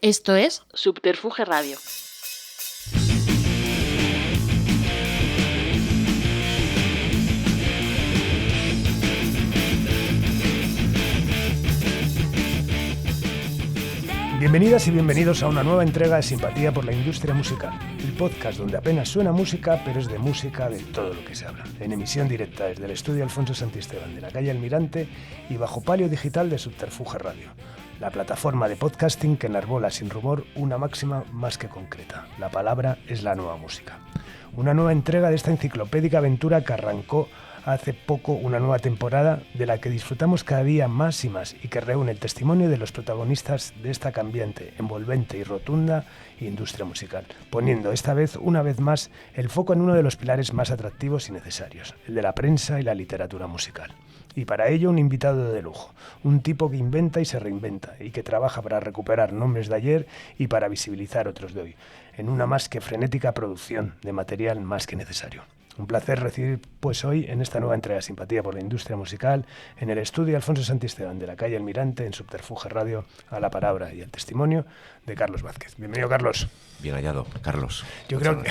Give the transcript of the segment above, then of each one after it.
Esto es Subterfuge Radio. Bienvenidas y bienvenidos a una nueva entrega de Simpatía por la Industria Musical, el podcast donde apenas suena música, pero es de música de todo lo que se habla. En emisión directa desde el estudio Alfonso Santisteban de la calle Almirante y bajo palio digital de Subterfuge Radio, la plataforma de podcasting que enarbola sin rumor una máxima más que concreta: la palabra es la nueva música. Una nueva entrega de esta enciclopédica aventura que arrancó hace poco una nueva temporada de la que disfrutamos cada día más y más y que reúne el testimonio de los protagonistas de esta cambiante, envolvente y rotunda industria musical, poniendo una vez más el foco en uno de los pilares más atractivos y necesarios, el de la prensa y la literatura musical. Y para ello un invitado de lujo, un tipo que inventa y se reinventa y que trabaja para recuperar nombres de ayer y para visibilizar otros de hoy, en una más que frenética producción de material más que necesario. Un placer recibir pues hoy en esta nueva entrega de Simpatía por la Industria Musical en el estudio Alfonso Santisteban de la calle Almirante en Subterfuge Radio a la palabra y el testimonio de Carlos Vázquez. Bienvenido, Carlos. Bien hallado, Carlos. Yo creo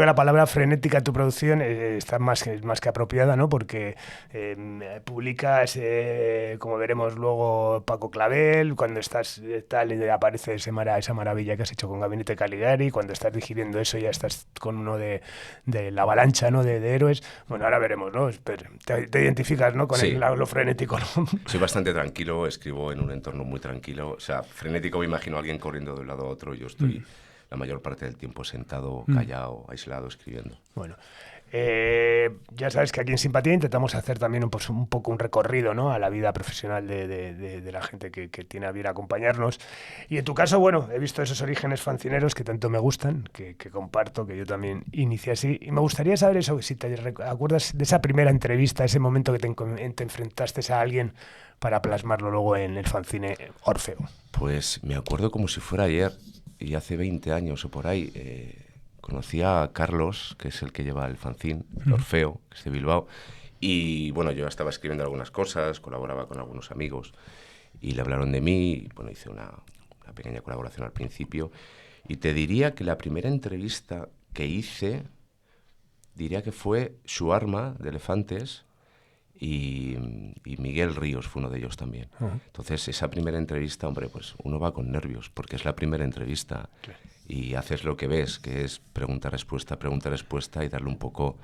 que la palabra frenética en tu producción está más que apropiada, ¿no? Porque publicas, como veremos luego, Paco Clavel, cuando estás tal aparece esa maravilla que has hecho con Gabinete Caligari, cuando estás digiriendo eso ya estás con uno de la avalancha, ¿no? de héroes. Bueno, ahora veremos, ¿no? Te identificas, ¿no? Con sí. Lo frenético, ¿no? Soy bastante tranquilo, escribo en un entorno muy tranquilo. O sea, frenético me imagino a alguien corriendo de un lado a otro. Yo estoy la mayor parte del tiempo sentado, callado, aislado, escribiendo. Bueno, ya sabes que aquí en Simpatía intentamos hacer también un poco un recorrido, ¿no? A la vida profesional de la gente que tiene a bien acompañarnos. Y en tu caso, bueno, he visto esos orígenes fancineros que tanto me gustan, que comparto, que yo también inicié así. Y me gustaría saber eso, si te acuerdas de esa primera entrevista, ese momento que te enfrentaste a alguien para plasmarlo luego en el fanzine Orfeo. Pues me acuerdo como si fuera ayer, y hace 20 años o por ahí. Conocí a Carlos, que es el que lleva el fanzine, Orfeo, que es de Bilbao, y bueno, yo estaba escribiendo algunas cosas, colaboraba con algunos amigos, y le hablaron de mí, y bueno, hice una pequeña colaboración al principio, y te diría que la primera entrevista que hice, diría que fue Shuarma, de Elefantes, y Miguel Ríos fue uno de ellos también. Entonces, esa primera entrevista, hombre, pues uno va con nervios, porque es la primera entrevista, claro. Y haces lo que ves, que es pregunta-respuesta, y darle un poco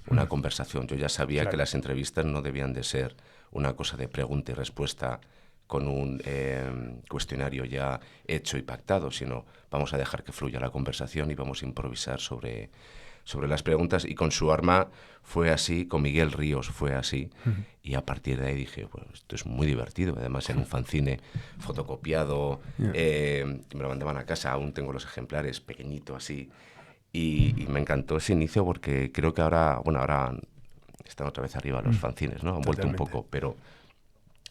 una conversación. Yo ya sabía que las entrevistas no debían de ser una cosa de pregunta y respuesta con un cuestionario ya hecho y pactado, sino vamos a dejar que fluya la conversación y vamos a improvisar sobre las preguntas. Y con Shuarma fue así, con Miguel Ríos fue así, y a partir de ahí dije, pues esto es muy divertido, además en un fanzine fotocopiado, me lo mandaban a casa, aún tengo los ejemplares, pequeñito así, y me encantó ese inicio porque creo que ahora están otra vez arriba los fanzines, ¿no? Han vuelto un poco, pero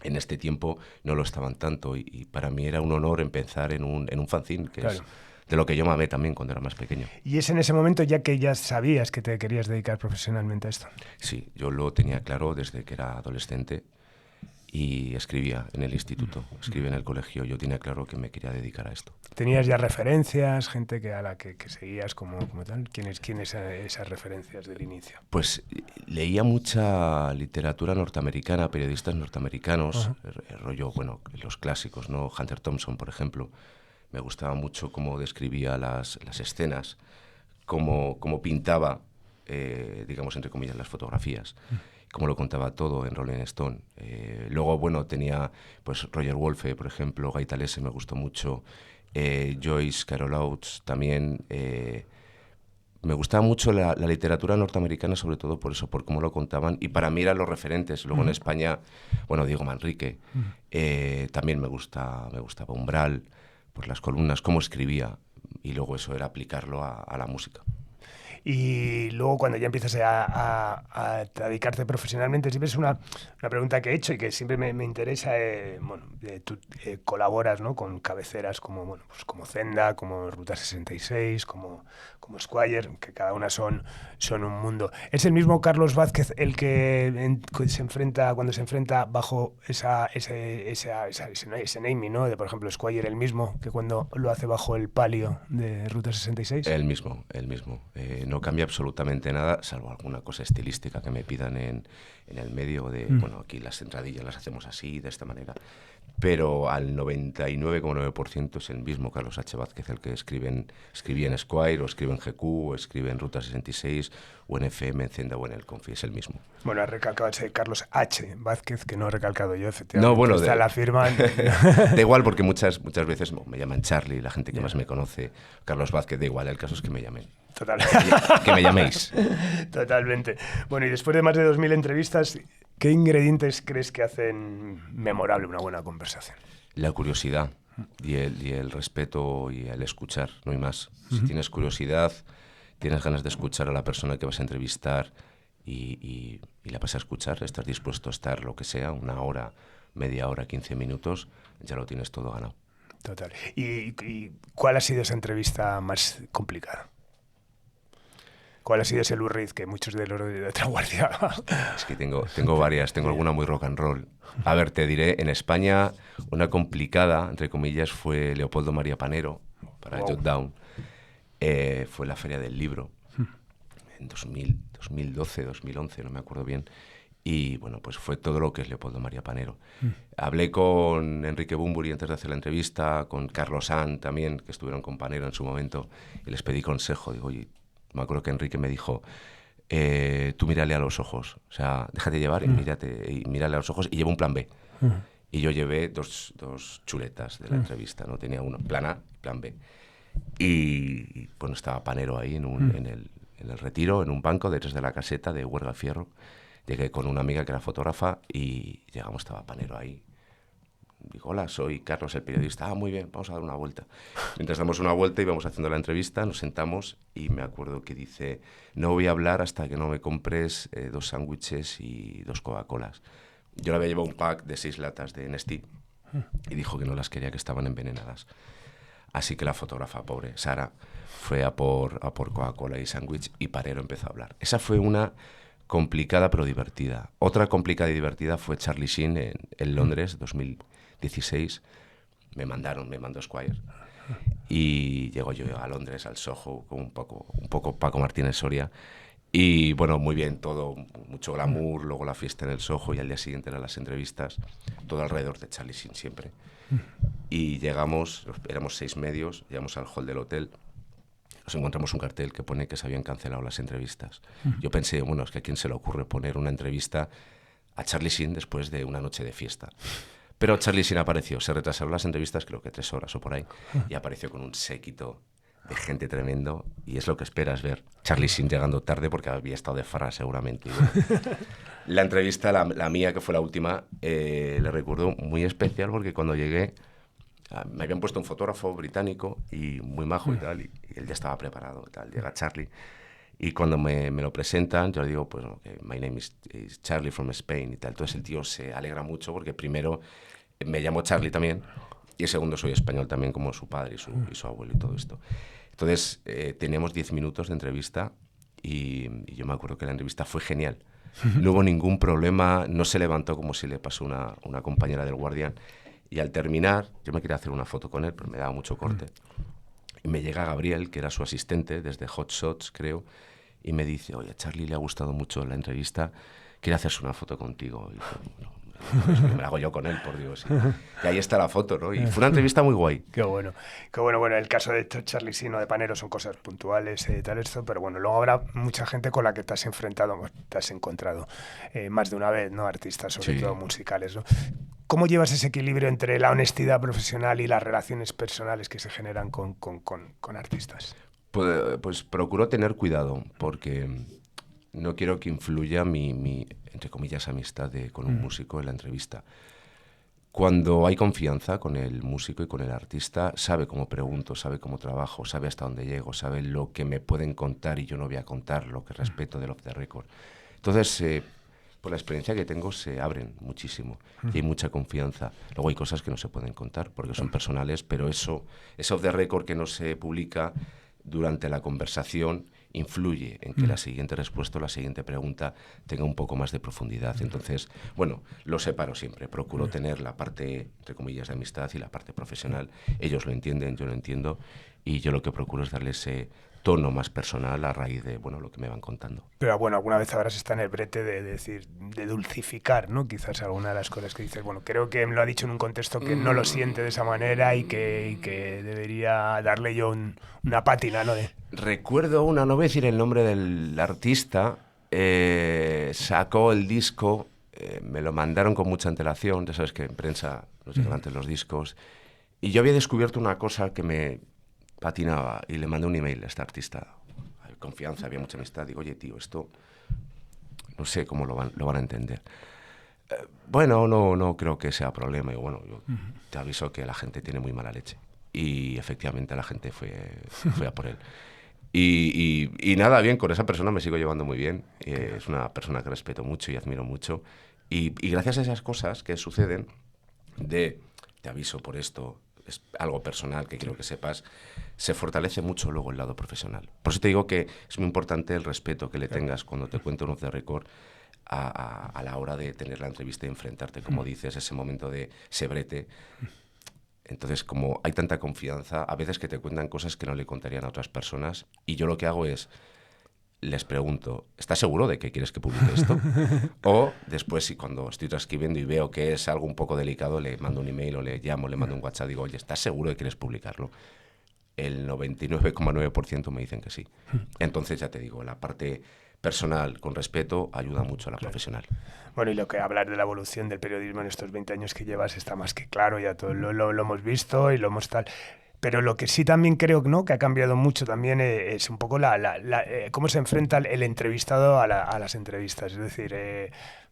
en este tiempo no lo estaban tanto, y para mí era un honor empezar en un fanzine, que es de lo que yo mamé también cuando era más pequeño. ¿Y es en ese momento ya que ya sabías que te querías dedicar profesionalmente a esto? Sí, yo lo tenía claro desde que era adolescente y escribía en el instituto, escribía en el colegio. Yo tenía claro que me quería dedicar a esto. ¿Tenías ya referencias, gente a la que seguías como tal? ¿Quiénes esas referencias del inicio? Pues leía mucha literatura norteamericana, periodistas norteamericanos, el rollo, bueno, los clásicos, ¿no? Hunter Thompson, por ejemplo. Me gustaba mucho cómo describía las escenas, cómo pintaba, digamos, entre comillas, las fotografías, cómo lo contaba todo en Rolling Stone. Luego, bueno, tenía pues Roger Wolfe, por ejemplo, Guy Talese me gustó mucho, Joyce Carol Oates también. Me gustaba mucho la literatura norteamericana, sobre todo por eso, por cómo lo contaban, y para mí eran los referentes. Luego en España, bueno, Diego Manrique, también me gustaba Umbral, por las columnas, cómo escribía, y luego eso era aplicarlo a la música. Y luego cuando ya empiezas a dedicarte profesionalmente, siempre es una pregunta que he hecho y que siempre me interesa. Bueno, tú colaboras, ¿no?, con cabeceras como, bueno, pues como Zenda, como Ruta 66, como Squire, que cada una son un mundo. ¿Es el mismo Carlos Vázquez el que cuando se enfrenta bajo ese naming, ¿no? De, por ejemplo, Squire, el mismo que cuando lo hace bajo el palio de Ruta 66? El mismo. No cambia absolutamente nada, salvo alguna cosa estilística que me pidan en el medio de, bueno, aquí las entradillas las hacemos así, de esta manera. Pero al 99,9% es el mismo Carlos H. Vázquez el que escribía en Squire, o escribe en GQ, o escribe en Ruta 66, o en FM, en Zenda o en el Confi, es el mismo. Bueno, ha recalcado ese Carlos H. Vázquez, que no he recalcado yo, efectivamente. No, bueno, está la firma. Da igual, porque muchas veces me llaman Charlie, la gente que más me conoce, Carlos Vázquez, da igual, el caso es que me llamen. Total. Que me llaméis. Totalmente. Bueno, y después de más de 2000 entrevistas, ¿qué ingredientes crees que hacen memorable una buena conversación? La curiosidad y el respeto y el escuchar, no hay más. Si tienes curiosidad, tienes ganas de escuchar a la persona que vas a entrevistar y la vas a escuchar, estás dispuesto a estar lo que sea, 1 hora, media hora, 15 minutos, ya lo tienes todo ganado. Total. ¿Y cuál ha sido esa entrevista más complicada? ¿Cuál ha sido ese Lou Reed que muchos de los de otra guardia? Es que tengo varias, tengo alguna muy rock and roll. A ver, te diré, en España una complicada, entre comillas, fue Leopoldo María Panero, para Jot Down. Fue la Feria del Libro, en 2012, 2011, no me acuerdo bien. Y bueno, pues fue todo lo que es Leopoldo María Panero. Hablé con Enrique Bunbury antes de hacer la entrevista, con Carlos Sanz también, que estuvieron con Panero en su momento, y les pedí consejo. Digo, oye, me acuerdo que Enrique me dijo, tú mírale a los ojos, o sea, déjate llevar y mírale a los ojos y lleva un plan B. Y yo llevé dos chuletas de la entrevista, ¿no? Tenía uno, plan A y plan B. Y bueno, estaba Panero ahí en el retiro, en un banco detrás de la caseta de Huerga Fierro. Llegué con una amiga que era fotógrafa y llegamos, estaba Panero ahí. Digo, hola, soy Carlos, el periodista. Ah, muy bien, vamos a dar una vuelta. Mientras damos una vuelta y vamos haciendo la entrevista, nos sentamos y me acuerdo que dice, no voy a hablar hasta que no me compres 2 sándwiches y 2 Coca-Colas. Yo le había llevado un pack de 6 latas de Nestí y dijo que no las quería, que estaban envenenadas. Así que la fotógrafa, pobre Sara, fue a por Coca-Cola y sándwich y Panero empezó a hablar. Esa fue una complicada pero divertida. Otra complicada y divertida fue Charlie Sheen en Londres, 2016. Me mandó Squire. Y llego yo a Londres, al Soho, con un poco Paco Martínez Soria. Y bueno, muy bien, todo, mucho glamour, luego la fiesta en el Soho y al día siguiente eran las entrevistas, todo alrededor de Charlie Sheen siempre. Y llegamos, éramos 6 medios, llegamos al hall del hotel, nos encontramos un cartel que pone que se habían cancelado las entrevistas. Yo pensé, bueno, es que a quién se le ocurre poner una entrevista a Charlie Sheen después de una noche de fiesta. Pero Charlie Sheen apareció, se retrasaron las entrevistas creo que 3 horas o por ahí, y apareció con un séquito de gente tremendo, y es lo que esperas ver. Charlie Sheen llegando tarde porque había estado de farra seguramente. Y bueno, la entrevista, la mía, que fue la última, le recuerdo muy especial porque cuando llegué me habían puesto un fotógrafo británico y muy majo y tal, y él ya estaba preparado y tal. Llega Charlie y cuando me lo presentan yo le digo, pues okay, my name is Charlie from Spain y tal. Entonces el tío se alegra mucho porque primero me llamo Charlie también y segundo soy español también como su padre y su abuelo y todo esto. Entonces teníamos 10 minutos de entrevista y yo me acuerdo que la entrevista fue genial. No hubo ningún problema, no se levantó como si le pasó una compañera del Guardian. Y al terminar, yo me quería hacer una foto con él, pero me daba mucho corte. Y me llega Gabriel, que era su asistente desde Hot Shots, creo, y me dice, oye, a Charlie le ha gustado mucho la entrevista, quiere hacerse una foto contigo. Y yo, bueno, me la hago yo con él, por Dios. Y ahí está la foto, ¿no? Y fue una entrevista muy guay. Qué bueno. Bueno, el caso de Charlie Sheen o de Panero son cosas puntuales y tal esto, pero bueno, luego habrá mucha gente con la que te has encontrado más de una vez, ¿no? Artistas, sobre todo musicales, ¿no? ¿Cómo llevas ese equilibrio entre la honestidad profesional y las relaciones personales que se generan con artistas? Pues procuro tener cuidado, porque no quiero que influya mi entre comillas, amistad con un músico en la entrevista. Cuando hay confianza con el músico y con el artista, sabe cómo pregunto, sabe cómo trabajo, sabe hasta dónde llego, sabe lo que me pueden contar y yo no voy a contar, lo que respeto del off the record. Entonces, por la experiencia que tengo, se abren muchísimo y hay mucha confianza. Luego hay cosas que no se pueden contar porque son personales, pero ese off the record que no se publica durante la conversación influye en que la siguiente respuesta o la siguiente pregunta tenga un poco más de profundidad. Entonces, bueno, lo separo siempre. Procuro tener la parte, entre comillas, de amistad y la parte profesional. Ellos lo entienden, yo lo entiendo, y yo lo que procuro es darle ese tono más personal a raíz de, bueno, lo que me van contando. Pero bueno, alguna vez habrás estado en el brete de decir, de dulcificar, ¿no? Quizás alguna de las cosas que dices, bueno, creo que me lo ha dicho en un contexto que no lo siente de esa manera y que debería darle yo una pátina, ¿no? Recuerdo una, no voy a decir el nombre del artista, sacó el disco, me lo mandaron con mucha antelación, ya sabes que en prensa nos llegan antes los discos, y yo había descubierto una cosa que me patinaba y le mandé un email a este artista. Hay confianza, había mucha amistad. Digo, oye, tío, esto no sé cómo lo van a entender. Bueno, no creo que sea problema. Y bueno, yo te aviso que la gente tiene muy mala leche. Y efectivamente la gente fue a por él. Y nada, bien, con esa persona me sigo llevando muy bien. Es una persona que respeto mucho y admiro mucho. Y gracias a esas cosas que suceden, te aviso por esto, es algo personal que quiero que sepas, se fortalece mucho luego el lado profesional. Por eso te digo que es muy importante el respeto que le tengas cuando te cuento un off the record a la hora de tener la entrevista y enfrentarte, como dices, ese momento de ese brete. Entonces, como hay tanta confianza, a veces que te cuentan cosas que no le contarían a otras personas, y yo lo que hago es, les pregunto, ¿estás seguro de que quieres que publique esto? O después, si cuando estoy transcribiendo y veo que es algo un poco delicado, le mando un email o le llamo, le mando un WhatsApp, digo, oye, ¿estás seguro de que quieres publicarlo? El 99,9% me dicen que sí. Entonces, ya te digo, la parte personal, con respeto, ayuda mucho a la profesional. Bueno, y lo que hablar de la evolución del periodismo en estos 20 años que llevas está más que claro, ya todo lo hemos visto y lo hemos tal. Pero lo que sí también creo, ¿no?, que ha cambiado mucho también es un poco cómo se enfrenta el entrevistado a las entrevistas. Es decir,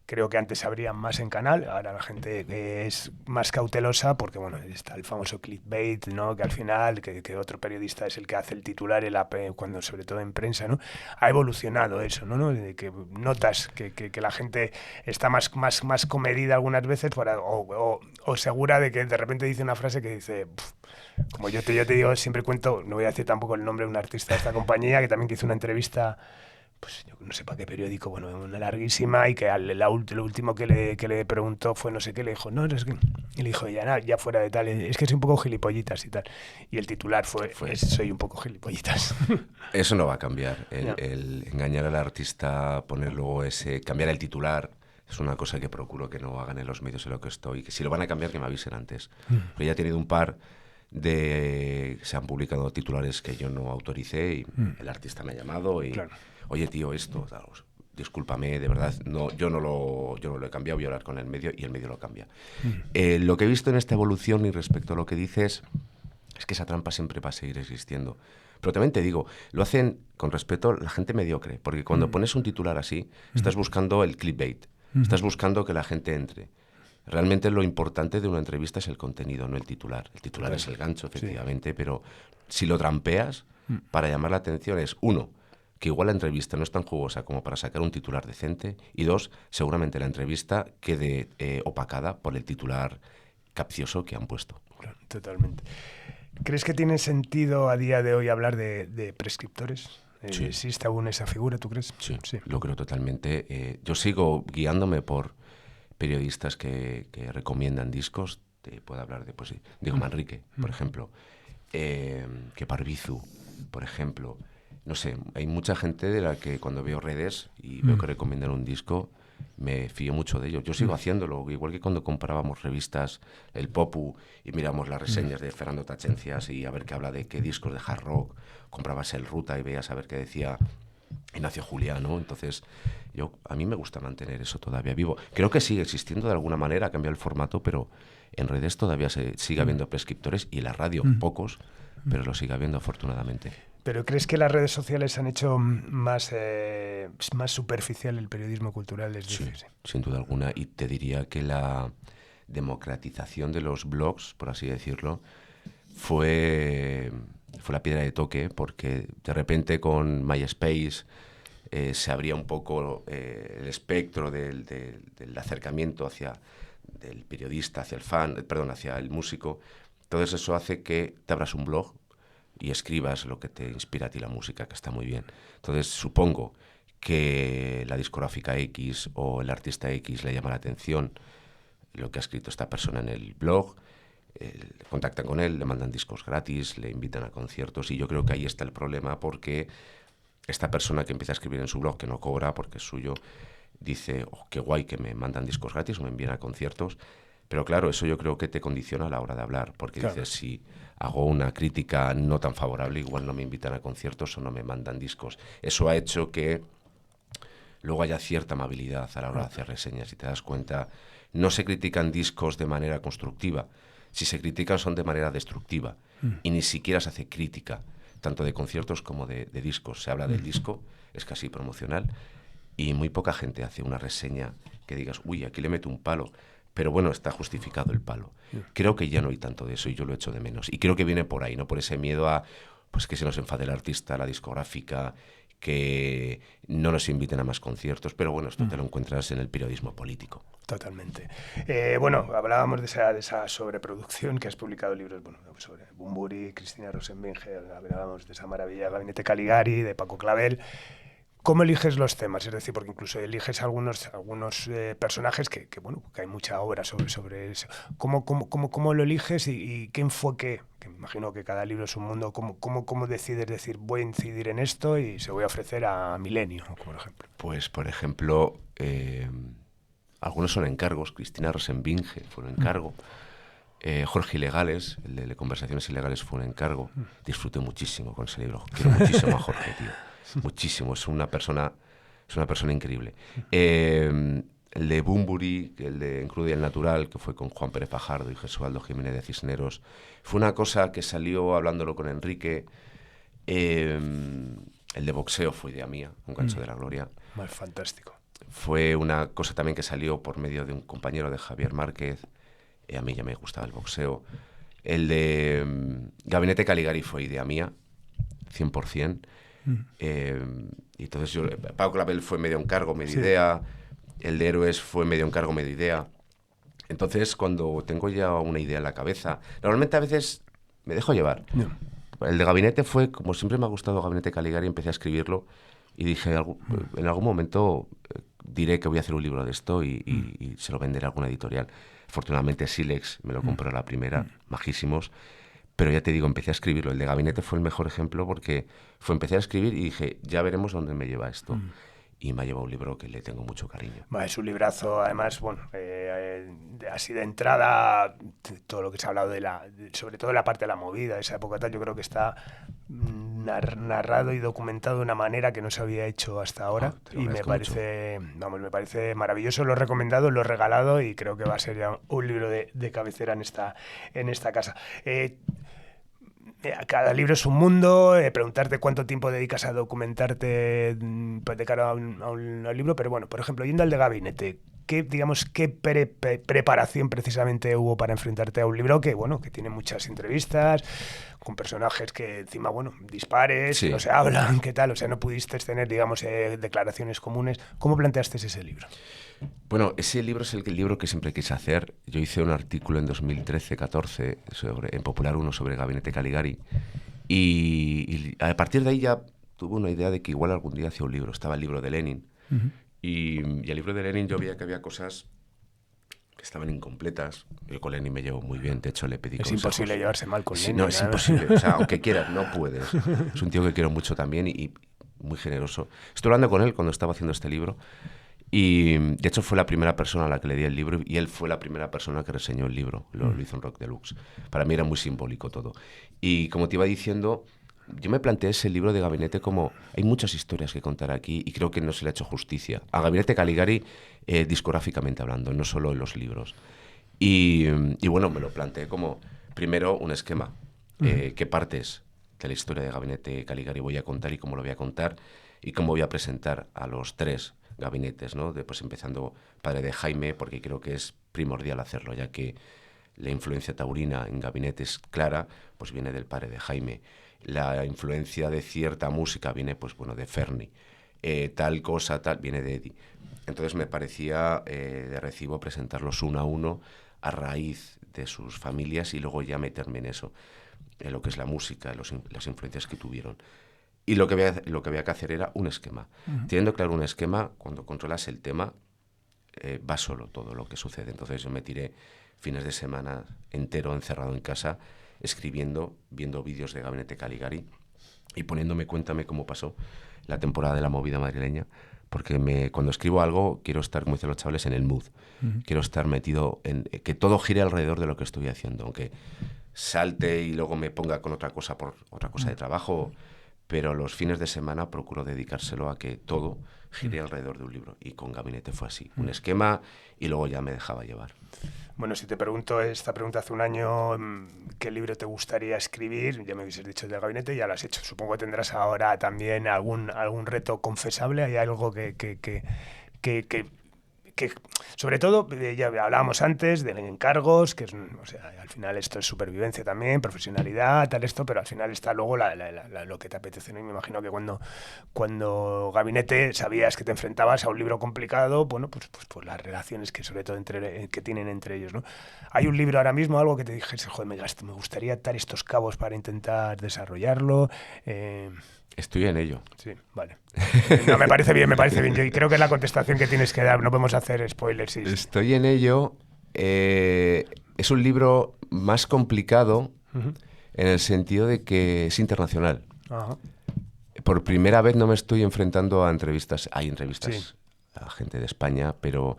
creo que antes abrían más en canal, ahora la gente es más cautelosa porque, bueno, está el famoso clickbait, ¿no?, que al final, que otro periodista es el que hace el titular, cuando sobre todo en prensa, ¿no? Ha evolucionado eso, ¿no? De que notas que la gente está más comedida algunas veces o segura de que de repente dice una frase que dice... Como yo te digo, siempre cuento, no voy a decir tampoco el nombre de un artista de esta compañía, que también hizo una entrevista, pues yo no sé para qué periódico, bueno, una larguísima, y que lo último que le preguntó fue no sé qué, le dijo, no, es que, y le dijo, ya fuera de tal, es que soy un poco gilipollitas y tal. Y el titular fue soy un poco gilipollitas. Eso no va a cambiar, el engañar al artista, poner luego cambiar el titular. Es una cosa que procuro que no hagan en los medios en lo que estoy, que si lo van a cambiar que me avisen antes. Pero ya he tenido un par se han publicado titulares que yo no autoricé y el artista me ha llamado y oye tío, esto, discúlpame, de verdad, yo no lo he cambiado, voy a hablar con el medio y el medio lo cambia. Lo que he visto en esta evolución y respecto a lo que dices es que esa trampa siempre va a seguir existiendo. Pero también te digo, lo hacen con respeto la gente mediocre, porque cuando pones un titular así, estás buscando el clickbait, estás buscando que la gente entre. Realmente lo importante de una entrevista es el contenido, no el titular. El titular es el gancho, efectivamente, pero si lo trampeas para llamar la atención es, uno, que igual la entrevista no es tan jugosa como para sacar un titular decente, y dos, seguramente la entrevista quede opacada por el titular capcioso que han puesto. Claro, totalmente. ¿Crees que tiene sentido a día de hoy hablar de prescriptores? Sí. ¿Existe aún esa figura, tú crees? Sí, lo creo totalmente. Yo sigo guiándome por periodistas que recomiendan discos. Te puedo hablar de Diego Manrique, por ejemplo, que Parbizu, por ejemplo. No sé, hay mucha gente de la que cuando veo redes y veo que recomiendan un disco, me fío mucho de ellos. Yo sigo haciéndolo, igual que cuando comparábamos revistas, el Popu, y miramos las reseñas de Fernando Tachencias y a ver qué habla de qué discos de hard rock, comprabas el Ruta y veías a ver qué decía Ignacio Juliano. Entonces, a mí me gusta mantener eso todavía vivo. Creo que sigue existiendo de alguna manera, ha cambiado el formato, pero en redes todavía sigue habiendo prescriptores y en la radio pocos, pero lo sigue habiendo afortunadamente. ¿Pero crees que las redes sociales han hecho más superficial el periodismo cultural? Sí, sin duda alguna. Y te diría que democratización de los blogs, por así decirlo, fue la piedra de toque, porque de repente con MySpace se abría un poco el espectro del acercamiento del periodista hacia el fan, perdón, hacia el músico. Entonces eso hace que te abras un blog y escribas lo que te inspira a ti la música, que está muy bien. Entonces supongo que la discográfica X o el artista X le llama la atención lo que ha escrito esta persona en el blog, contactan con él, le mandan discos gratis, le invitan a conciertos, y yo creo que ahí está el problema, porque esta persona que empieza a escribir en su blog, que no cobra porque es suyo, dice, oh, qué guay que me mandan discos gratis o me envían a conciertos, pero claro, eso yo creo que te condiciona a la hora de hablar, porque claro, dices, si hago una crítica no tan favorable, igual no me invitan a conciertos o no me mandan discos. Eso ha hecho que luego haya cierta amabilidad a la hora de hacer reseñas, y te das cuenta, no se critican discos de manera constructiva, si se critican son de manera destructiva, y ni siquiera se hace crítica, tanto de conciertos como de discos. Se habla del disco, es casi promocional, y muy poca gente hace una reseña que digas, uy, aquí le meto un palo, pero bueno, está justificado el palo. Creo que ya no hay tanto de eso, y yo lo echo de menos, y creo que viene por ahí, ¿no? Por ese miedo a pues que se nos enfade el artista, la discográfica, que no nos inviten a más conciertos, pero bueno, esto te lo encuentras en el periodismo político. Totalmente. Bueno, hablábamos de esa sobreproducción, que has publicado libros, bueno, sobre Bunbury, Cristina Rosenbinger, hablábamos de esa maravilla, Gabinete Caligari, de Paco Clavel. ¿Cómo eliges los temas? Es decir, porque incluso eliges algunos personajes que bueno, que hay mucha obra sobre eso. ¿Cómo lo eliges y qué enfoque? Que me imagino que cada libro es un mundo. ¿Cómo decides decir, voy a incidir en esto y se voy a ofrecer a Milenio, por ejemplo? Pues, por ejemplo, algunos son encargos. Cristina Rosenbinger fue un encargo. Jorge Ilegales, el de Conversaciones Ilegales, fue un encargo. Disfruté muchísimo con ese libro. Quiero muchísimo a Jorge, tío. Muchísimo. Es una persona increíble. El de Bunbury, el de En Crudo y el Natural, que fue con Juan Pérez Fajardo y Jesualdo Jiménez de Cisneros, fue una cosa que salió hablándolo con Enrique. El de Boxeo fue idea mía, Un gancho de la gloria. Más fantástico. Fue una cosa también que salió por medio de un compañero de Javier Márquez. A mí ya me gustaba el boxeo. El de Gabinete Caligari fue idea mía, 100%. Y entonces Paco Clavel fue medio encargo, medio idea. El de Héroes fue medio encargo, medio idea. Entonces, cuando tengo ya una idea en la cabeza, normalmente a veces me dejo llevar. No. El de Gabinete fue, como siempre me ha gustado Gabinete Caligari, empecé a escribirlo y dije, en algún momento diré que voy a hacer un libro de esto y se lo venderé a alguna editorial. Afortunadamente Silex me lo compró a la primera, majísimos. Pero ya te digo, empecé a escribirlo. El de Gabinete fue el mejor ejemplo porque empecé a escribir y dije, ya veremos dónde me lleva esto. Y me ha llevado un libro que le tengo mucho cariño. Es un librazo, además, bueno, así de entrada, todo lo que se ha hablado sobre todo la parte de la movida, de esa época tal, yo creo que está narrado y documentado de una manera que no se había hecho hasta ahora. Y me parece maravilloso, lo he recomendado, lo he regalado y creo que va a ser ya un libro de cabecera en esta casa. Cada libro es un mundo, preguntarte cuánto tiempo dedicas a documentarte de cara a un libro, pero bueno, por ejemplo, yendo al de Gabinete, ¿qué preparación precisamente hubo para enfrentarte a un libro que tiene muchas entrevistas, con personajes que encima, dispares, no se hablan, qué tal? O sea, no pudiste tener, declaraciones comunes. ¿Cómo planteaste ese libro? Bueno, ese libro es el libro que siempre quise hacer. Yo hice un artículo en 2013-14 en Popular 1 sobre Gabinete Caligari y a partir de ahí ya tuve una idea de que igual algún día hacía un libro. Estaba el libro de Lenin y el libro de Lenin yo veía que había cosas que estaban incompletas. Yo con Lenin me llevo muy bien, de hecho le pedí consejos. Es imposible llevarse mal con Lenin. No, es imposible. O sea, aunque quieras, no puedes. Es un tío que quiero mucho también y muy generoso. Estuve hablando con él cuando estaba haciendo este libro. Y de hecho fue la primera persona a la que le di el libro y él fue la primera persona que reseñó el libro, lo hizo en Rock Deluxe. Para mí era muy simbólico todo. Y como te iba diciendo, yo me planteé ese libro de Gabinete como hay muchas historias que contar aquí y creo que no se le ha hecho justicia. A Gabinete Caligari, discográficamente hablando, no solo en los libros. Y bueno, me lo planteé como, primero, un esquema. ¿Qué partes de la historia de Gabinete Caligari voy a contar y cómo lo voy a contar? Y cómo voy a presentar a los tres gabinetes, ¿no? Pues empezando Padre de Jaime, porque creo que es primordial hacerlo, ya que la influencia taurina en Gabinete es clara, pues viene del padre de Jaime. La influencia de cierta música viene, pues bueno, de Ferni. Tal cosa, tal, viene de Eddie. Entonces me parecía de recibo presentarlos uno a uno a raíz de sus familias y luego ya meterme en eso, en lo que es la música, las influencias que tuvieron. Y lo que había que hacer era un esquema. Teniendo claro un esquema, cuando controlas el tema, va solo todo lo que sucede. Entonces yo me tiré fines de semana entero encerrado en casa, escribiendo, viendo vídeos de Gabinete Caligari y poniéndome cuéntame cómo pasó la temporada de la movida madrileña, porque cuando escribo algo quiero estar, como dicen los chavales, en el mood. Quiero estar metido en que todo gire alrededor de lo que estoy haciendo, aunque salte y luego me ponga con otra cosa por otra cosa de trabajo, pero los fines de semana procuro dedicárselo a que todo gire alrededor de un libro. Y con Gabinete fue así, un esquema y luego ya me dejaba llevar. Bueno, si te pregunto esta pregunta hace un año, ¿qué libro te gustaría escribir? Ya me hubieses dicho el del Gabinete, ya lo has hecho. Supongo que tendrás ahora también algún reto confesable. ¿Hay algo que sobre todo, ya hablábamos antes de encargos, que es, o sea, al final esto es supervivencia también, profesionalidad, tal esto, pero al final está luego lo que te apetece, ¿no? Y me imagino que cuando Gabinete sabías que te enfrentabas a un libro complicado, bueno, pues las relaciones que sobre todo que tienen entre ellos, ¿no? ¿Hay un libro ahora mismo, algo que te dijese, joder, me gustaría atar estos cabos para intentar desarrollarlo? Estoy en ello. Sí, vale. No, me parece bien. Yo creo que es la contestación que tienes que dar. No podemos hacer spoilers. Sí. Estoy en ello. Es un libro más complicado en el sentido de que es internacional. Uh-huh. Por primera vez no me estoy enfrentando a entrevistas. Hay entrevistas a gente de España, pero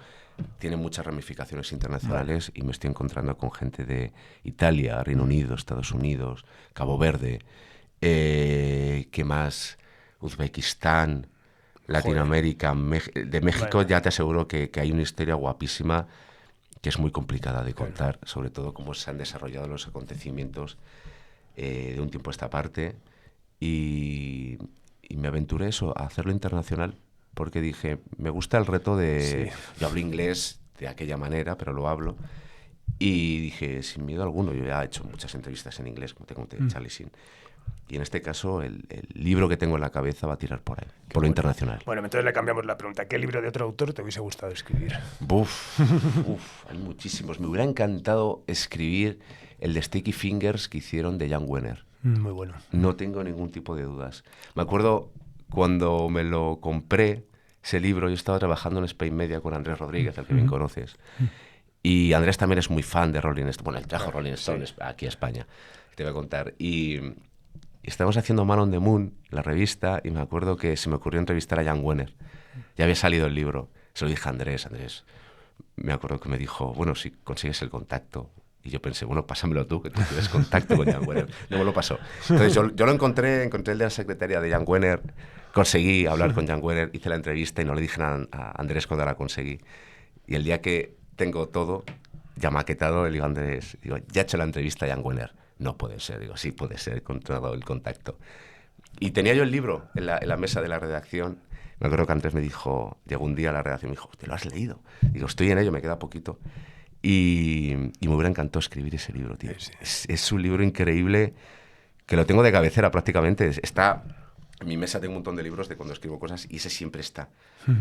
tiene muchas ramificaciones internacionales y me estoy encontrando con gente de Italia, Reino Unido, Estados Unidos, Cabo Verde. ¿Qué más? Uzbekistán, Latinoamérica, de México. Ya te aseguro que hay una historia guapísima que es muy complicada de contar, sobre todo cómo se han desarrollado los acontecimientos de un tiempo a esta parte, y me aventuré a hacerlo internacional porque dije, me gusta el reto de... Yo hablo inglés de aquella manera, pero lo hablo. Y dije, sin miedo alguno, yo ya he hecho muchas entrevistas en inglés, como te conté, Charlie Sheen. Y en este caso, el libro que tengo en la cabeza va a tirar por ahí, por lo internacional. Bueno, entonces le cambiamos la pregunta. ¿Qué libro de otro autor te hubiese gustado escribir? Hay muchísimos. Me hubiera encantado escribir el de Sticky Fingers que hicieron de Jan Wenner. Muy bueno. No tengo ningún tipo de dudas. Me acuerdo cuando me lo compré, ese libro, yo estaba trabajando en Spain Media con Andrés Rodríguez, al que bien conoces. Y Andrés también es muy fan de Rolling Stone. Bueno, él trajo Rolling Stone aquí a España, te voy a contar. Y estábamos haciendo Man on the Moon, la revista, y me acuerdo que se me ocurrió entrevistar a Jan Wenner. Ya había salido el libro. Se lo dije a Andrés. Me acuerdo que me dijo, bueno, si consigues el contacto. Y yo pensé, bueno, pásamelo tú, que tú tienes contacto con Jan Wenner. No me lo pasó. Entonces yo lo encontré el de la secretaria de Jan Wenner, conseguí hablar con Jan Wenner, hice la entrevista y no le dije nada a Andrés cuando la conseguí. Y el día que tengo todo ya maquetado, le digo a Andrés, ya he hecho la entrevista a Jan Wenner. No puede ser, digo, sí puede ser, he encontrado el contacto. Y tenía yo el libro en la mesa de la redacción. Me acuerdo que antes me dijo, llegó un día a la redacción y me dijo, ¿te lo has leído? Digo, estoy en ello, me queda poquito. Y me hubiera encantado escribir ese libro, tío. Es un libro increíble que lo tengo de cabecera prácticamente. Está en mi mesa, tengo un montón de libros de cuando escribo cosas y ese siempre está.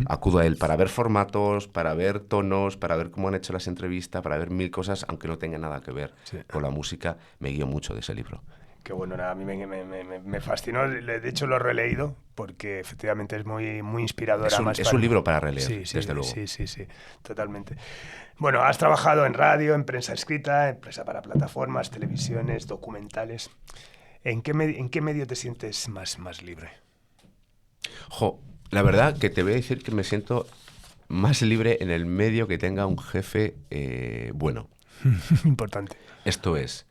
Acudo a él para ver formatos, para ver tonos, para ver cómo han hecho las entrevistas, para ver mil cosas, aunque no tenga nada que ver con la música. Me guío mucho de ese libro. Qué bueno, a mí me fascinó. De hecho, lo he releído porque efectivamente es muy, muy inspirador. Es un libro para releer, desde luego. Sí, totalmente. Bueno, has trabajado en radio, en prensa escrita, en prensa para plataformas, televisiones, documentales. ¿En qué medio te sientes más libre? La verdad que te voy a decir que me siento más libre en el medio que tenga un jefe bueno. Importante. Esto es,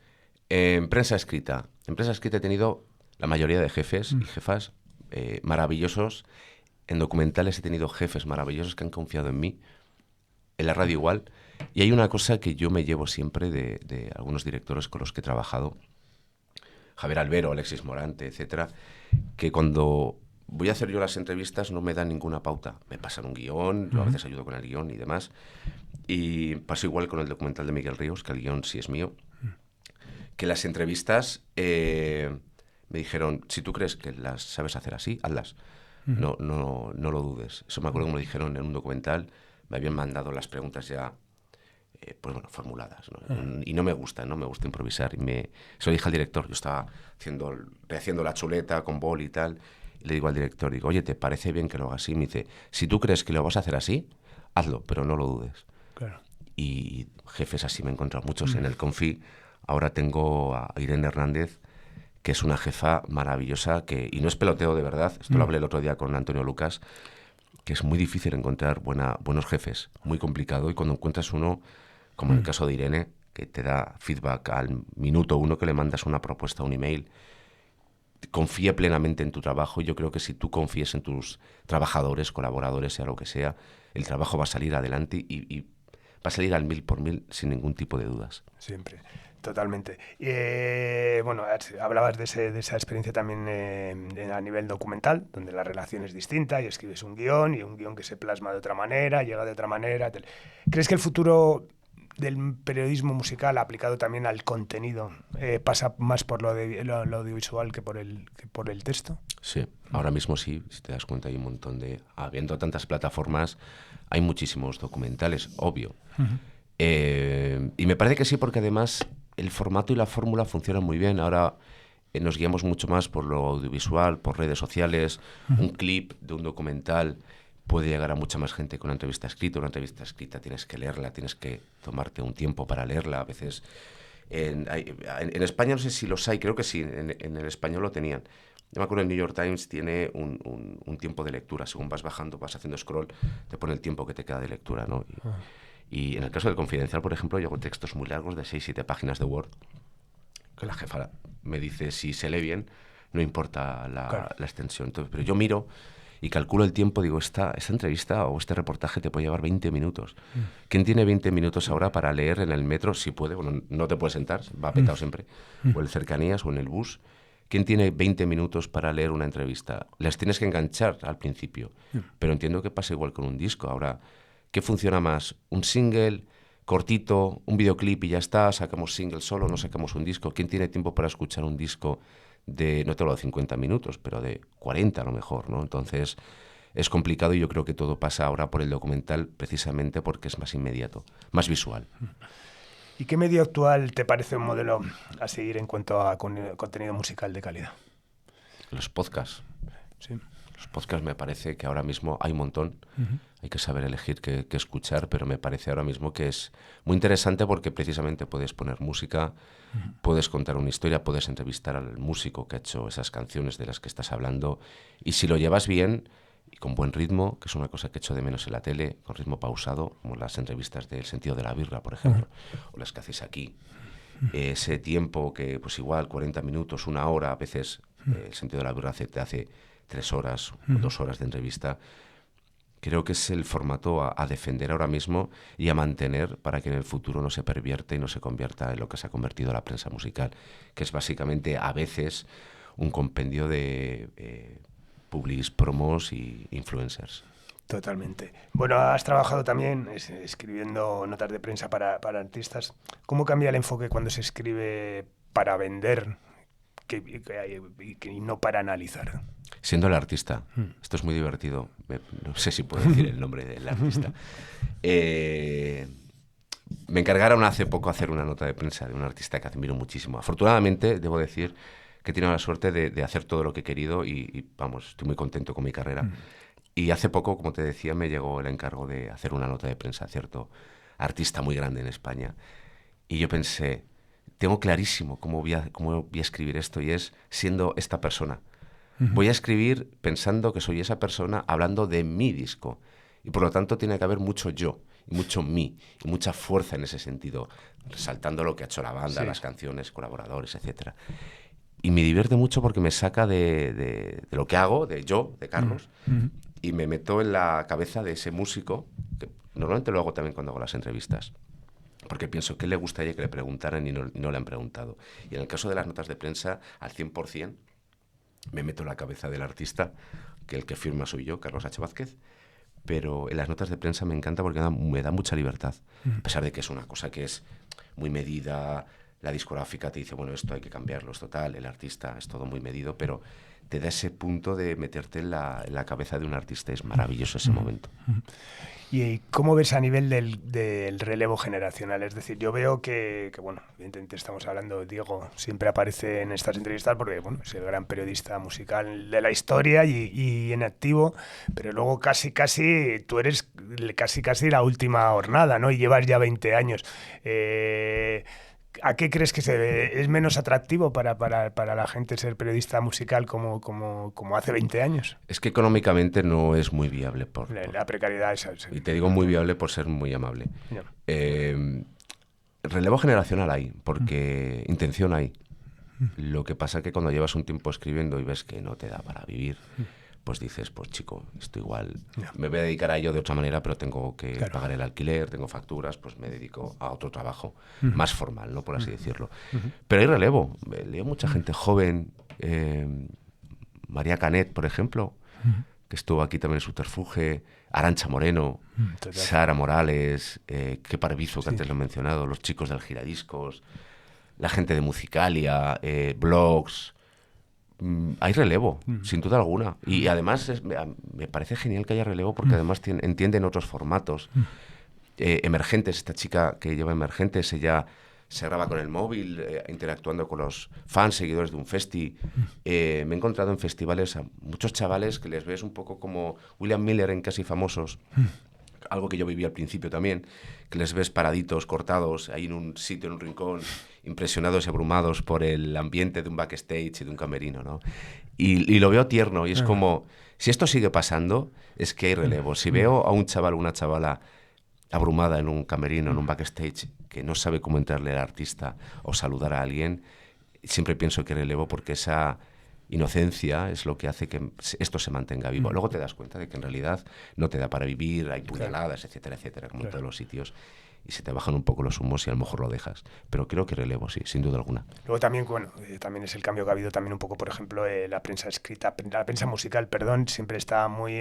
en prensa escrita. En prensa escrita he tenido la mayoría de jefes y jefas maravillosos. En documentales he tenido jefes maravillosos que han confiado en mí. En la radio igual. Y hay una cosa que yo me llevo siempre de algunos directores con los que he trabajado, Javier Albero, Alexis Morante, etcétera, que cuando voy a hacer yo las entrevistas, no me dan ninguna pauta. Me pasan un guión, yo a veces ayudo con el guión y demás. Y pasa igual con el documental de Miguel Ríos, que el guión sí es mío. Que las entrevistas me dijeron, si tú crees que las sabes hacer así, hazlas. No lo dudes. Eso me acuerdo que me lo dijeron en un documental. Me habían mandado las preguntas ya, pues bueno, formuladas, ¿no? Y no me gusta improvisar. Se lo dije al director, yo estaba rehaciendo la chuleta con bol y tal. Y le digo al director, digo, oye, ¿te parece bien que lo haga así? Me dice, si tú crees que lo vas a hacer así, hazlo, pero no lo dudes. Claro. Y jefes así me he encontrado muchos. En el Confi ahora tengo a Irene Hernández, que es una jefa maravillosa, y no es peloteo de verdad, esto lo hablé el otro día con Antonio Lucas, que es muy difícil encontrar buenos jefes, muy complicado, y cuando encuentras uno, como en el caso de Irene, que te da feedback al minuto 1 que le mandas una propuesta, un email, confía plenamente en tu trabajo. Yo creo que si tú confías en tus trabajadores, colaboradores, sea lo que sea, el trabajo va a salir adelante y va a salir al 1000 sin ningún tipo de dudas. Siempre. Totalmente. Bueno, hablabas de esa experiencia también a nivel documental, donde la relación es distinta y escribes un guión y un guión que se plasma de otra manera, llega de otra manera. ¿Crees que el futuro del periodismo musical aplicado también al contenido pasa más por lo audiovisual que por el texto? Sí, ahora mismo sí, si te das cuenta hay un montón habiendo tantas plataformas, hay muchísimos documentales, obvio. Y me parece que sí, porque además el formato y la fórmula funcionan muy bien. Ahora nos guiamos mucho más por lo audiovisual, por redes sociales. Un clip de un documental puede llegar a mucha más gente que una entrevista escrita. Una entrevista escrita tienes que leerla, tienes que tomarte un tiempo para leerla. A veces en España no sé si los hay, creo que sí, en el español lo tenían. Yo me acuerdo el New York Times tiene un tiempo de lectura. Según vas bajando, vas haciendo scroll, te pone el tiempo que te queda de lectura, ¿no? Y en el caso del Confidencial, por ejemplo, yo hago textos muy largos de 6-7 páginas de Word, que la jefa me dice si se lee bien, no importa la extensión. Entonces, pero yo miro y calculo el tiempo, digo, esta entrevista o este reportaje te puede llevar 20 minutos. ¿Quién tiene 20 minutos ahora para leer en el metro? Si puede, bueno, no te puedes sentar, va petado siempre, o en cercanías o en el bus. ¿Quién tiene 20 minutos para leer una entrevista? Las tienes que enganchar al principio, pero entiendo que pasa igual con un disco. Ahora, ¿qué funciona más? ¿Un single cortito, un videoclip y ya está? ¿Sacamos single solo, no sacamos un disco? ¿Quién tiene tiempo para escuchar un disco de, no te hablo de 50 minutos, pero de 40 a lo mejor, ¿no? Entonces es complicado y yo creo que todo pasa ahora por el documental precisamente porque es más inmediato, más visual. ¿Y qué medio actual te parece un modelo a seguir en cuanto a contenido musical de calidad? Los podcasts. Sí. Los podcasts me parece que ahora mismo hay un montón. Hay que saber elegir qué escuchar, pero me parece ahora mismo que es muy interesante porque precisamente puedes poner música, puedes contar una historia, puedes entrevistar al músico que ha hecho esas canciones de las que estás hablando, y si lo llevas bien y con buen ritmo, que es una cosa que echo de menos en la tele, con ritmo pausado, como las entrevistas del Sentido de la Birra, por ejemplo, o las que hacéis aquí. Ese tiempo que, pues igual, 40 minutos, una hora, a veces el Sentido de la Birra te hace 3 horas, 2 horas de entrevista. Creo que es el formato a defender ahora mismo y a mantener para que en el futuro no se pervierta y no se convierta en lo que se ha convertido la prensa musical, que es básicamente a veces un compendio de publis, promos y influencers. Totalmente. Bueno, has trabajado también escribiendo notas de prensa para artistas. ¿Cómo cambia el enfoque cuando se escribe para vender y no para analizar? Siendo el artista, esto es muy divertido, no sé si puedo decir el nombre del artista. Me encargaron hace poco hacer una nota de prensa de un artista que admiro muchísimo. Afortunadamente, debo decir que he tenido la suerte de hacer todo lo que he querido y vamos, estoy muy contento con mi carrera. Y hace poco, como te decía, me llegó el encargo de hacer una nota de prensa a cierto artista muy grande en España. Y yo pensé, tengo clarísimo cómo voy a escribir esto, y es siendo esta persona. Voy a escribir pensando que soy esa persona hablando de mi disco. Y por lo tanto tiene que haber mucho yo, y mucho mí, y mucha fuerza en ese sentido, resaltando lo que ha hecho la banda, las canciones, colaboradores, etc. Y me divierte mucho porque me saca de lo que hago, de Carlos, y me meto en la cabeza de ese músico, que normalmente lo hago también cuando hago las entrevistas, porque pienso que le gustaría que le preguntaran y no le han preguntado. Y en el caso de las notas de prensa, al 100%, me meto en la cabeza del artista que el que firma soy yo, Carlos H. Vázquez, pero en las notas de prensa me encanta porque me da mucha libertad, a pesar de que es una cosa que es muy medida, la discográfica te dice, bueno, esto hay que cambiarlo, es total, el artista es todo muy medido, pero te da ese punto de meterte en la cabeza de un artista, es maravilloso ese momento. ¿Y cómo ves a nivel del relevo generacional? Es decir, yo veo que, bueno, evidentemente estamos hablando, Diego siempre aparece en estas entrevistas porque, bueno, es el gran periodista musical de la historia y en activo, pero luego casi tú eres casi la última hornada, ¿no? Y llevas ya 20 años. ¿A qué crees que es menos atractivo para la gente ser periodista musical como hace 20 años? Es que económicamente no es muy viable. La precariedad esa. Y te digo muy viable por ser muy amable. Relevo generacional hay, porque intención hay. Lo que pasa es que cuando llevas un tiempo escribiendo y ves que no te da para vivir, pues dices, pues chico, esto igual, me voy a dedicar a ello de otra manera, pero tengo que pagar el alquiler, tengo facturas, pues me dedico a otro trabajo más formal, ¿no? Por así decirlo. Pero hay relevo. Leo mucha gente joven, María Canet, por ejemplo, que estuvo aquí también en Subterfuge, Arantxa Moreno, Sara Morales, Kepa Arbizu, que antes lo he mencionado, los chicos del Giradiscos, la gente de Musicalia, blogs. Hay relevo, sin duda alguna. Y además me parece genial que haya relevo porque además entienden otros formatos. Emergentes, esta chica que lleva Emergentes, ella se graba con el móvil, interactuando con los fans, seguidores de un festi. Me he encontrado en festivales a muchos chavales que les ves un poco como William Miller en Casi Famosos, algo que yo viví al principio también, que les ves paraditos, cortados, ahí en un sitio, en un rincón, impresionados y abrumados por el ambiente de un backstage y de un camerino, ¿no? Y lo veo tierno y es como, si esto sigue pasando, es que hay relevo. Si veo a un chaval o una chavala abrumada en un camerino, en un backstage, que no sabe cómo entrarle al artista o saludar a alguien, siempre pienso que hay relevo porque esa inocencia es lo que hace que esto se mantenga vivo. Luego te das cuenta de que en realidad no te da para vivir, hay puñaladas, etcétera, etcétera, como en todos los sitios, y se te bajan un poco los humos y a lo mejor lo dejas. Pero creo que relevo, sí, sin duda alguna. Luego también, bueno, también es el cambio que ha habido también un poco, por ejemplo, la prensa escrita, la prensa musical, perdón, siempre está muy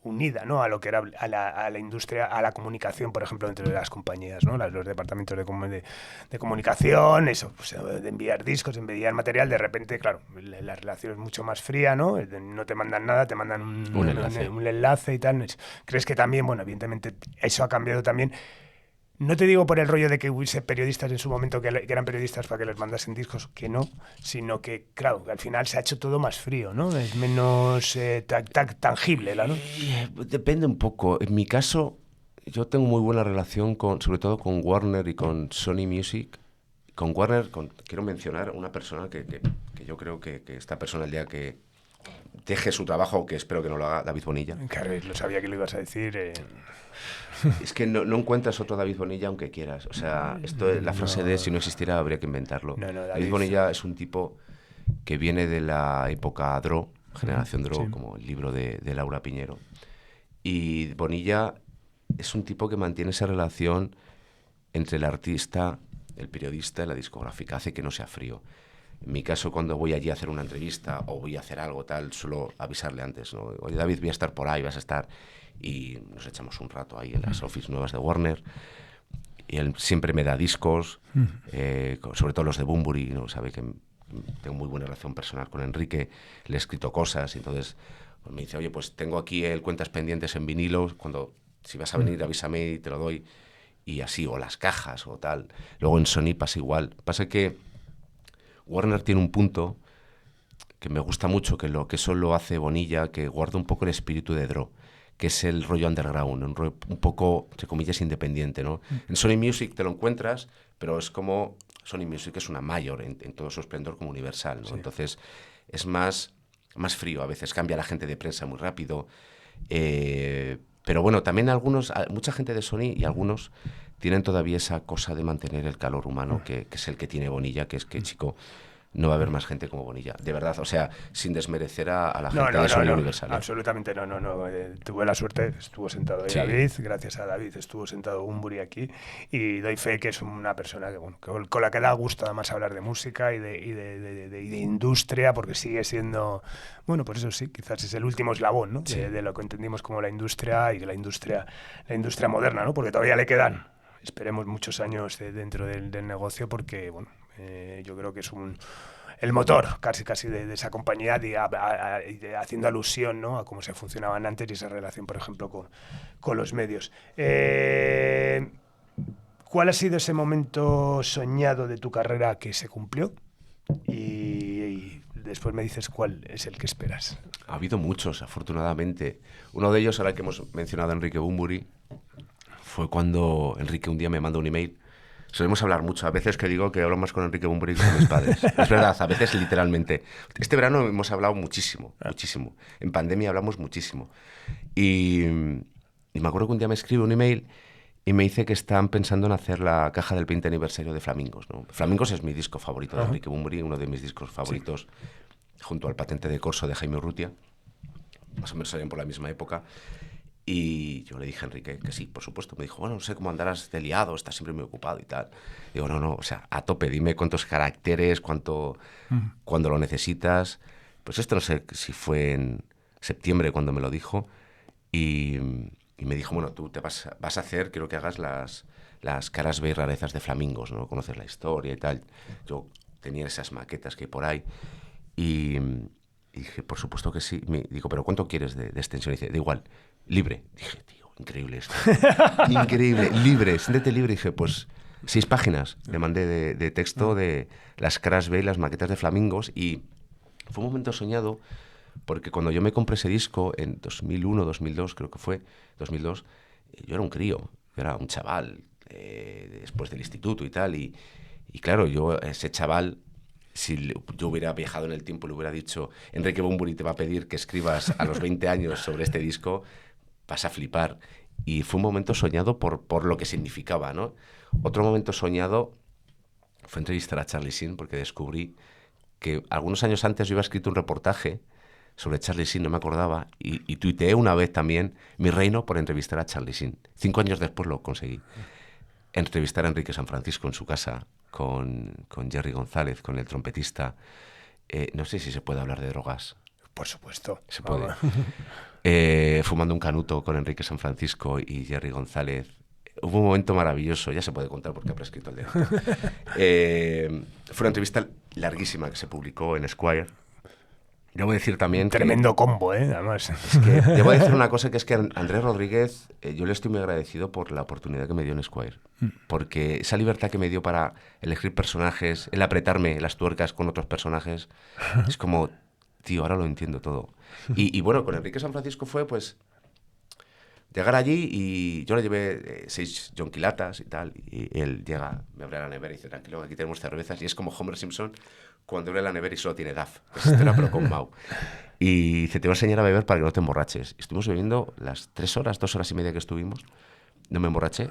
unida, ¿no? A lo que era a la industria, a la comunicación, por ejemplo, entre las compañías, ¿no? Los departamentos de comunicación, eso, pues, de enviar discos, de enviar material, de repente, claro, la relación es mucho más fría, ¿no? No te mandan nada, te mandan un enlace y tal. ¿Crees que también, bueno, evidentemente eso ha cambiado también? No te digo por el rollo de que hubiese periodistas en su momento que eran periodistas para que les mandasen discos, que no, sino que, claro, al final se ha hecho todo más frío, ¿no? Es menos tangible, ¿no? Depende un poco. En mi caso, yo tengo muy buena relación sobre todo con Warner y con Sony Music. Con Warner, quiero mencionar una persona que yo creo que esta persona, el día que deje su trabajo, que espero que no lo haga, David Bonilla. Claro, lo sabía que lo ibas a decir. Es que no encuentras otro David Bonilla aunque quieras. O sea, la frase de si no existiera habría que inventarlo. David Bonilla es un tipo que viene de la época Dro, Generación Dro, como el libro de Laura Piñero. Y Bonilla es un tipo que mantiene esa relación entre el artista, el periodista y la discográfica. Hace que no sea frío. En mi caso, cuando voy allí a hacer una entrevista o voy a hacer algo tal, suelo avisarle antes, ¿no? Oye, David, voy a estar por ahí, vas a estar. Y nos echamos un rato ahí en las office nuevas de Warner. Y él siempre me da discos, sobre todo los de Bunbury, ¿no? Sabe que tengo muy buena relación personal con Enrique, le he escrito cosas, y entonces pues me dice, oye, pues tengo aquí el cuentas pendientes en vinilo, si vas a venir avísame y te lo doy. Y así, o las cajas o tal. Luego en Sony pasa igual. Pasa que Warner tiene un punto que me gusta mucho, que eso lo hace Bonilla, que guarda un poco el espíritu de Dro, que es el rollo underground, un poco, entre comillas, independiente, ¿no? En Sony Music te lo encuentras, pero es como Sony Music es una mayor en todo su esplendor como Universal, ¿no? Sí. Entonces es más frío, a veces cambia la gente de prensa muy rápido, pero bueno, también mucha gente de Sony y algunos tienen todavía esa cosa de mantener el calor humano, que es el que tiene Bonilla, que es que, chico, no va a haber más gente como Bonilla, de verdad, o sea, sin desmerecer a la gente de Sonido Universal. Absolutamente no. Tuve la suerte, estuvo sentado ahí David, gracias a David estuvo sentado Bumburi aquí, y doy fe que es una persona que, bueno, con la que da gusto además hablar de música y de industria, porque sigue siendo, bueno, pues eso sí, quizás es el último eslabón, ¿no? De lo que entendimos como la industria y la industria moderna, ¿no? Porque todavía le quedan, esperemos, muchos años dentro del negocio, porque, bueno, yo creo que es el motor casi de esa compañía, haciendo alusión, ¿no?, a cómo se funcionaban antes y esa relación, por ejemplo, con los medios. ¿Cuál ha sido ese momento soñado de tu carrera que se cumplió? Y después me dices cuál es el que esperas. Ha habido muchos, afortunadamente. Uno de ellos, ahora que hemos mencionado a Enrique Bumburi, fue cuando Enrique un día me manda un email. Solemos hablar mucho, a veces que digo que hablo más con Enrique Bumburi que con mis padres. Es verdad, a veces literalmente. Este verano hemos hablado muchísimo. En pandemia hablamos muchísimo. Y me acuerdo que un día me escribe un email y me dice que están pensando en hacer la caja del 20 aniversario de Flamingos, ¿no? Flamingos es mi disco favorito de Enrique Bumburi, uno de mis discos favoritos, junto al Patente de Corso de Jaime Urrutia. Más o menos salían por la misma época. Y yo le dije a Enrique que sí, por supuesto. Me dijo, bueno, no sé cómo andarás de liado, estás siempre muy ocupado y tal. Digo, no, o sea, a tope, dime cuántos caracteres, cuándo lo necesitas. Pues esto no sé si fue en septiembre cuando me lo dijo. Y me dijo, bueno, tú te vas a hacer, quiero que hagas las caras B y rarezas de Flamingos, ¿no? Conoces la historia y tal. Yo tenía esas maquetas que hay por ahí. Y dije, por supuesto que sí. Digo, ¿pero cuánto quieres de extensión? Y dice, da igual, libre. Dije, tío, increíble esto. Increíble, libre, siéntete libre. Y dije, pues 6 páginas le mandé de texto de las caras B y las maquetas de Flamingos. Y fue un momento soñado, porque cuando yo me compré ese disco en 2001, 2002, creo que fue, 2002, yo era un crío, yo era un chaval, después del instituto y tal. Y claro, yo, ese chaval, si yo hubiera viajado en el tiempo y le hubiera dicho, Enrique Bumburi te va a pedir que escribas a los 20 años sobre este disco, vas a flipar. Y fue un momento soñado por lo que significaba, ¿no? Otro momento soñado fue entrevistar a Charlie Sheen, porque descubrí que algunos años antes yo había escrito un reportaje sobre Charlie Sheen, no me acordaba, y tuiteé una vez también mi reino por entrevistar a Charlie Sheen. 5 años después lo conseguí. Entrevistar a Enrique San Francisco en su casa, con Jerry González, con el trompetista. No sé si se puede hablar de drogas. Por supuesto. Se puede. Fumando un canuto con Enrique San Francisco y Jerry González. Hubo un momento maravilloso, ya se puede contar porque ha prescrito el delito. Fue una entrevista larguísima que se publicó en Esquire. Debo decir también tremendo combo, además. Es que debo decir una cosa, que es que Andrés Rodríguez, yo le estoy muy agradecido por la oportunidad que me dio en Esquire. Porque esa libertad que me dio para elegir personajes, el apretarme las tuercas con otros personajes, es como, tío, ahora lo entiendo todo. Y bueno, con Enrique San Francisco fue, pues, llegar allí, y yo le llevé 6 jonquilatas y tal, y él llega, me abre la nevera y dice, tranquilo, aquí tenemos cervezas, y es como Homer Simpson cuando abre la nevera y solo tiene DAF. Pues este era, pero con Mau. Y dice, te voy a enseñar a beber para que no te emborraches. Y estuvimos bebiendo las 3 horas, 2 horas y media que estuvimos, no me emborraché.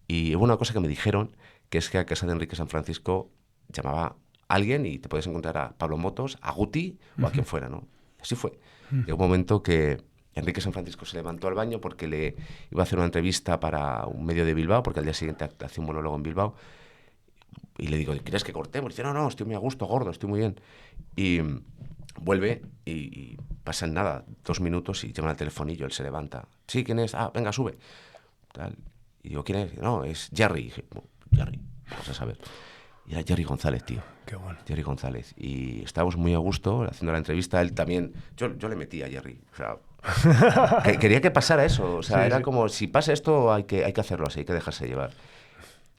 Y hubo una cosa que me dijeron, que es que a casa de Enrique San Francisco llamaba a alguien y te puedes encontrar a Pablo Motos, a Guti o a quien fuera, ¿no? Así fue. Llegó un momento que Enrique San Francisco se levantó al baño porque le iba a hacer una entrevista para un medio de Bilbao, porque al día siguiente hacía un monólogo en Bilbao. Y le digo, ¿quieres que cortemos? Y dice, no, estoy muy a gusto, gordo, estoy muy bien. Y vuelve y pasan nada, 2 minutos y llama al telefonillo, él se levanta. Sí, ¿quién es? Ah, venga, sube. Tal. Y digo, ¿quién es? No, es Jerry. Y dije, Jerry, vamos a saber. Y era Jerry González, tío. Qué bueno. Jerry González. Y estábamos muy a gusto haciendo la entrevista. Él también, yo le metí a Jerry. O sea, quería que pasara eso. O sea, sí, era sí. como, si pasa esto, hay que hacerlo así, hay que dejarse llevar.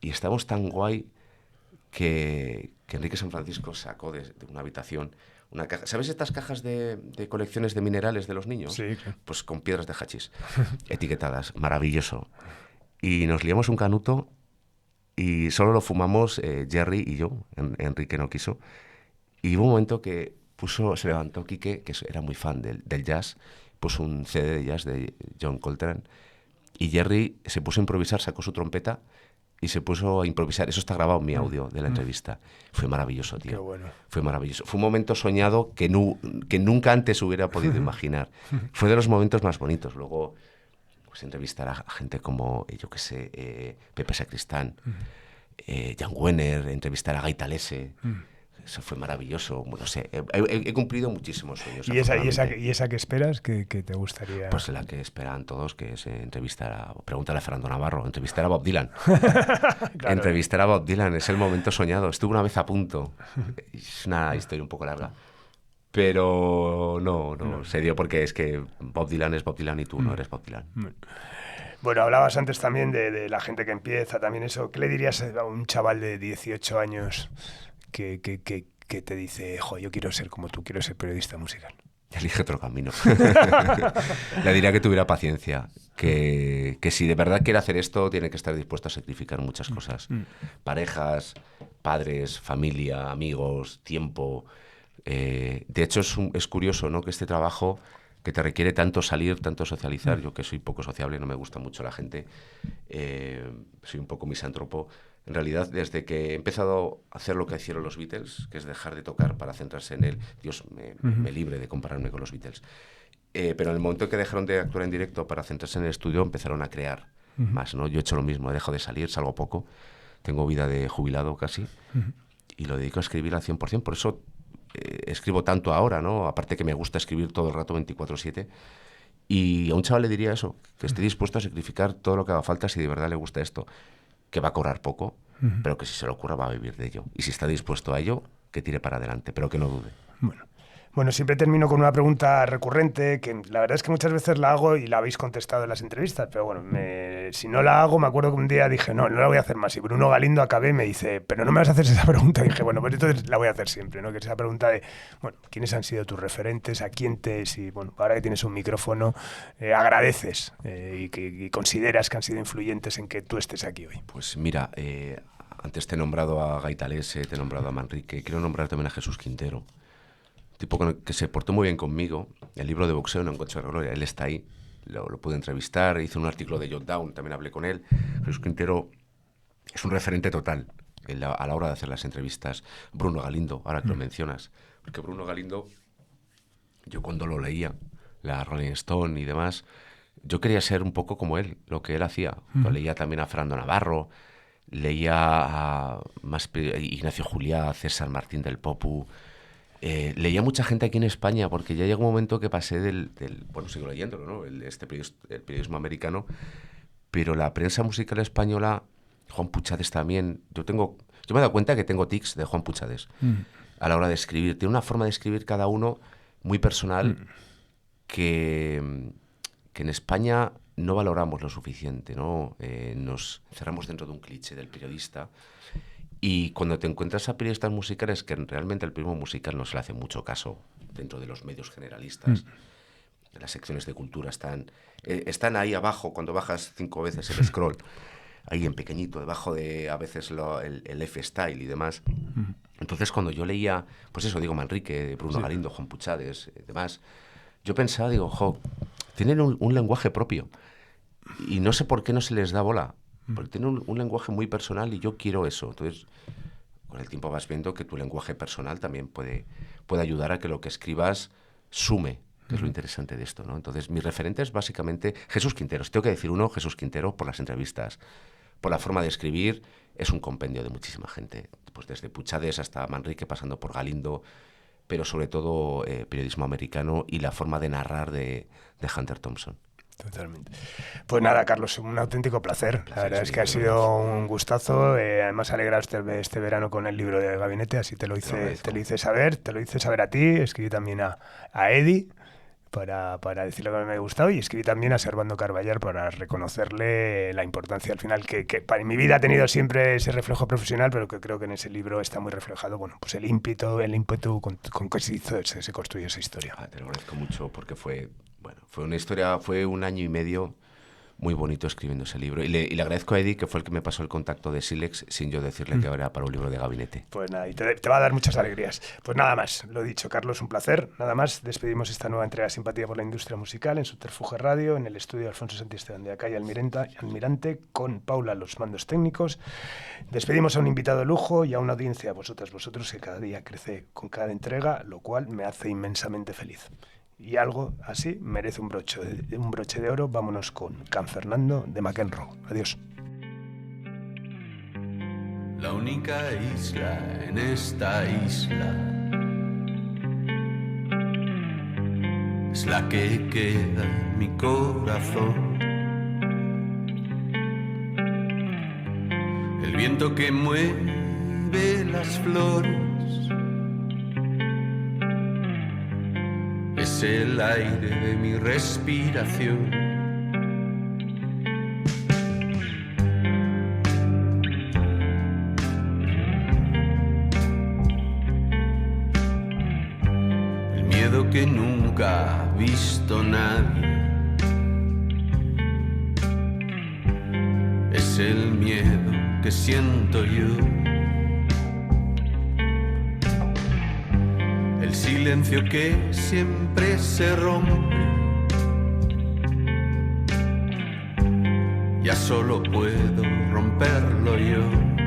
Y estábamos tan guay que Enrique San Francisco sacó de una habitación una caja. ¿Sabes estas cajas de colecciones de minerales de los niños? Sí, claro. Pues con piedras de hachís etiquetadas. Maravilloso. Y nos liamos un canuto y solo lo fumamos Jerry y yo. Enrique no quiso. Y hubo un momento que se levantó Quique, que era muy fan del jazz, puso un CD de jazz de John Coltrane, y Jerry se puso a improvisar, sacó su trompeta y se puso a improvisar. Eso está grabado en mi audio de la entrevista. Fue maravilloso, tío. Qué bueno. Fue maravilloso. Fue un momento soñado que nunca antes hubiera podido imaginar. Fue de los momentos más bonitos. Luego, pues entrevistar a gente como, yo qué sé, Pepe Sacristán, Jan Wenner, entrevistar a Gaita Lese. Eso fue maravilloso. No sé, he cumplido muchísimos sueños. ¿Y esa que esperas que te gustaría? Pues la que esperan todos, que es pregúntale a Fernando Navarro, entrevistar a Bob Dylan. Claro. Entrevistar a Bob Dylan es el momento soñado. Estuve una vez a punto. Es una historia un poco larga. Pero no, se dio porque es que Bob Dylan es Bob Dylan y tú no eres Bob Dylan. Bueno, hablabas antes también de la gente que empieza, también eso. ¿Qué le dirías a un chaval de 18 años que te dice, yo quiero ser como tú, quiero ser periodista musical? Elige otro camino. Le diría que tuviera paciencia, que si de verdad quiere hacer esto, tiene que estar dispuesto a sacrificar muchas cosas. Parejas, padres, familia, amigos, tiempo. De hecho, es curioso, ¿no?, que este trabajo que te requiere tanto salir, tanto socializar, yo que soy poco sociable, no me gusta mucho la gente, soy un poco misántropo. En realidad, desde que he empezado a hacer lo que hicieron los Beatles, que es dejar de tocar para centrarse en él, Dios me libre de compararme con los Beatles, pero en el momento en que dejaron de actuar en directo para centrarse en el estudio, empezaron a crear más, ¿no? Yo he hecho lo mismo, he dejado de salir, salgo poco, tengo vida de jubilado casi, y lo dedico a escribir al 100%, por eso escribo tanto ahora, ¿no? Aparte que me gusta escribir todo el rato 24/7, y a un chaval le diría eso, que esté dispuesto a sacrificar todo lo que haga falta si de verdad le gusta esto, que va a cobrar poco, pero que si se lo ocurra va a vivir de ello. Y si está dispuesto a ello, que tire para adelante, pero que no dude. Bueno, siempre termino con una pregunta recurrente, que la verdad es que muchas veces la hago y la habéis contestado en las entrevistas, pero bueno, si no la hago, me acuerdo que un día dije, no la voy a hacer más. Y Bruno Galindo acabé y me dice, pero no me vas a hacer esa pregunta. Y dije, bueno, pues entonces la voy a hacer siempre, ¿no? Que es esa pregunta de, bueno, ¿quiénes han sido tus referentes? ¿A quién ahora que tienes un micrófono, agradeces y consideras que han sido influyentes en que tú estés aquí hoy? Pues mira, antes te he nombrado a Gaita Lese, te he nombrado a Manrique, quiero nombrar también a Jesús Quintero. Tipo que se portó muy bien conmigo. El libro de boxeo, No encuentro la gloria, él está ahí, lo pude entrevistar, hice un artículo de Jot Down, también hablé con él. Jesús Quintero es un referente total a la hora de hacer las entrevistas. Bruno Galindo, ahora que lo mencionas, porque Bruno Galindo, yo cuando lo leía, la Rolling Stone y demás, yo quería ser un poco como él, lo que él hacía. Lo leía también a Fernando Navarro, leía a Ignacio Juliá, César Martín del Popu. Leía mucha gente aquí en España, porque ya llegó un momento que pasé bueno, sigo leyéndolo, ¿no? El periodismo americano, pero la prensa musical española, Juan Puchades también, yo me he dado cuenta que tengo tics de Juan Puchades a la hora de escribir. Tiene una forma de escribir cada uno muy personal que en España no valoramos lo suficiente, ¿no? Nos cerramos dentro de un cliché del periodista. Y cuando te encuentras a periodistas musicales, que realmente el periodismo musical no se le hace mucho caso dentro de los medios generalistas, las secciones de cultura están ahí abajo, cuando bajas 5 veces el scroll, ahí en pequeñito, debajo de a veces el F-Style y demás. Entonces cuando yo leía, pues eso, digo, Manrique, Bruno Galindo, Juan Puchades, demás, yo pensaba, tienen un lenguaje propio y no sé por qué no se les da bola. Porque tiene un lenguaje muy personal y yo quiero eso. Entonces, con el tiempo vas viendo que tu lenguaje personal también puede ayudar a que lo que escribas sume, que es lo interesante de esto, ¿no? Entonces, mi referente es básicamente Jesús Quintero. Si tengo que decir uno, Jesús Quintero, por las entrevistas, por la forma de escribir, es un compendio de muchísima gente. Pues desde Puchades hasta Manrique, pasando por Galindo, pero sobre todo periodismo americano y la forma de narrar de Hunter Thompson. Totalmente. Pues nada, Carlos, un auténtico placer. La verdad es que ha sido un gustazo. Además, alegraste este verano con el libro de Gabinete, así te lo hice saber a ti. Escribí también a Eddie para decirle que me ha gustado, y escribí también a Servando Carballar para reconocerle la importancia al final que para mi vida ha tenido siempre ese reflejo profesional, pero que creo que en ese libro está muy reflejado, bueno, pues el ímpetu con que se construyó esa historia. Te lo agradezco mucho porque fue una historia, fue un año y medio muy bonito escribiendo ese libro. Y le agradezco a Eddie, que fue el que me pasó el contacto de Silex, sin yo decirle que ahora era para un libro de gabinete. Pues nada, y te va a dar muchas alegrías. Pues nada más, lo dicho, Carlos, un placer. Nada más, despedimos esta nueva entrega de Simpatía por la Industria Musical en Subterfuge Radio, en el estudio de Alfonso Santisteban de la calle Almirante, con Paula los mandos técnicos. Despedimos a un invitado de lujo y a una audiencia, vosotros, que cada día crece con cada entrega, lo cual me hace inmensamente feliz. Y algo así merece un broche de oro. Vámonos con Can Fernando de McEnroe. Adiós. La única isla en esta isla es la que queda en mi corazón. El viento que mueve las flores es el aire de mi respiración. El miedo que nunca ha visto nadie es el miedo que siento yo. El silencio que siempre se rompe, ya solo puedo romperlo yo.